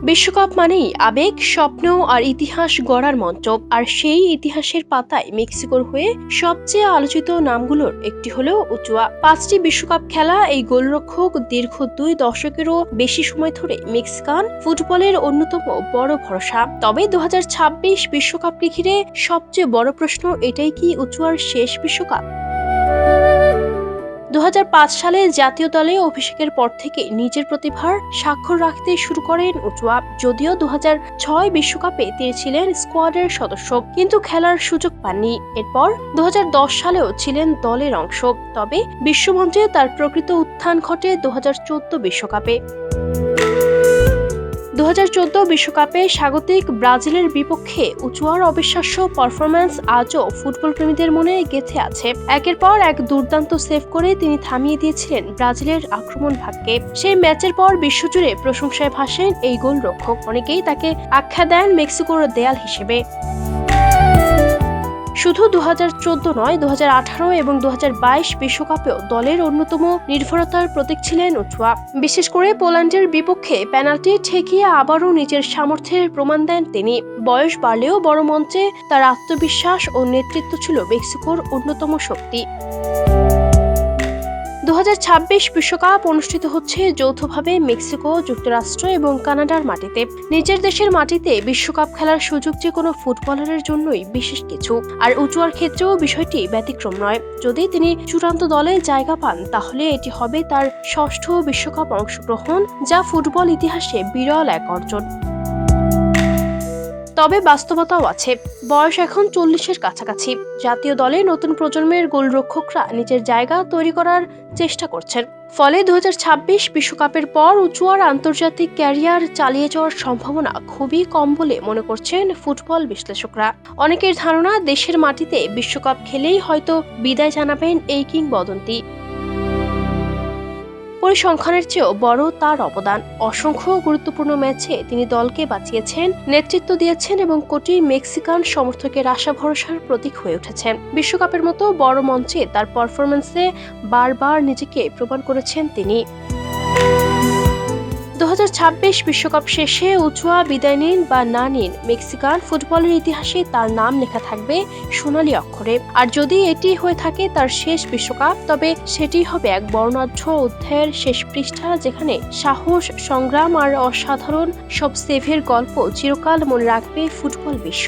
বিশ্বকাপ মানেই আবেগ, স্বপ্ন আর ইতিহাস গড়ার মঞ্চ। আর সেই ইতিহাসের পাতায় মেক্সিকোর হয়ে সবচেয়ে আলোচিত নামগুলোর একটি হলো উচুয়া। 5টি বিশ্বকাপ খেলা এই গোলরক্ষক দীর্ঘ 2 দশকেরও বেশি সময় ধরে মেক্সিকান ফুটবলের অন্যতম বড় ভরসা। তবে 2026 বিশ্বকাপকে ঘিরে সবচেয়ে বড় প্রশ্ন, এটাই কি উচুয়ার শেষ বিশ্বকাপ? 2005 সালে জাতীয় দলে অভিষেকের পর থেকে নিজের প্রতিভার স্বাক্ষর রাখতে শুরু করেন উচুয়া। যদিও 2006 বিশ্বকাপে তিনি ছিলেন স্কোয়াডের সদস্য, কিন্তু খেলার সুযোগ পাননি। এরপর 2010 সালেও ছিলেন দলের অংশ। তবে বিশ্বমঞ্চে তার প্রকৃত উত্থান ঘটে 2014 বিশ্বকাপে। 2014 বিশ্বকাপে স্বাগতিক ব্রাজিলের বিপক্ষে উচুয়ার অবিশ্বাস্য পারফরম্যান্স আজও ফুটবল প্রেমীদের মনে গেঁথে আছে। একের পর এক দুর্দান্ত সেভ করে তিনি থামিয়ে দিয়েছিলেন ব্রাজিলের আক্রমণ ভাগকে। সেই ম্যাচের পর বিশ্বজুড়ে প্রশংসায় ভাসেন এই গোলরক্ষক। অনেকেই তাকে আখ্যা দেন মেক্সিকোর দেয়াল হিসেবে। শুধু 2014 নয়, 2018 এবং 2022 বিশ্বকাপেও দলের অন্যতম নির্ভরতার প্রতীক ছিলেন উচুয়া। বিশেষ করে পোল্যান্ডের বিপক্ষে পেনাল্টি ঠেকিয়ে আবারও নিজের সামর্থ্যের প্রমাণ দেন তিনি। বয়স বাড়লেও বড় মঞ্চে তার আত্মবিশ্বাস ও নেতৃত্ব ছিল মেক্সিকোর অন্যতম শক্তি। 2026 বিশ্বকাপ অনুষ্ঠিত হচ্ছে যৌথভাবে মেক্সিকো, যুক্তরাষ্ট্র এবং কানাডার মাটিতে। নিজের দেশের মাটিতে বিশ্বকাপ খেলার সুযোগ যে কোনো ফুটবলারের জন্যই বিশেষ কিছু। আর উচুয়ার ক্ষেত্রেও বিষয়টি ব্যতিক্রম নয়। যদি তিনি চূড়ান্ত দলে জায়গা পান, তাহলে এটি হবে তার 6ষ্ঠ বিশ্বকাপ অংশগ্রহণ, যা ফুটবল ইতিহাসে বিরল এক অর্জন। তবে বাস্তবতাও আছে। বয়স এখন 40-এর কাছাকাছি। জাতীয় দলে নতুন প্রজন্মের গোলরক্ষকরা নিজের জায়গা তৈরি করার চেষ্টা করছেন। ফলে 2026 বিশ্বকাপের পর উচুয়ার আন্তর্জাতিক ক্যারিয়ার চালিয়ে যাওয়ার সম্ভাবনা খুবই কম বলে মনে করছেন ফুটবল বিশ্লেষকরা। অনেকের ধারণা, দেশের মাটিতে বিশ্বকাপ খেলেই হয়তো বিদায় জানাবেন এই কিংবদন্তি। পরিসংখ্যানের চেয়েও বড় তার অবদান। অসংখ্য গুরুত্বপূর্ণ ম্যাচে তিনি দলকে বাঁচিয়েছেন, নেতৃত্ব দিয়েছেন এবং কোটি মেক্সিকান সমর্থকের আশা ভরসার প্রতীক হয়ে উঠেছেন। বিশ্বকাপের মতো বড় মঞ্চে তার পারফরম্যান্সে বারবার নিজেকে প্রমাণ করেছেন তিনি। 2026 বিশ্বকাপ শেষে উচুয়া বিদায় নিন বা না নিন, মেক্সিকান ফুটবলের ইতিহাসে তার নাম লেখা থাকবে সোনালী অক্ষরে। আর যদি এটি হয়ে থাকে তার শেষ বিশ্বকাপ, তবে সেটি হবে এক বর্ণাঢ্য অধ্যায়ের শেষ পৃষ্ঠা, যেখানে সাহস, সংগ্রাম আর অসাধারণ সব সেভের গল্প চিরকাল মনে রাখবে ফুটবল বিশ্ব।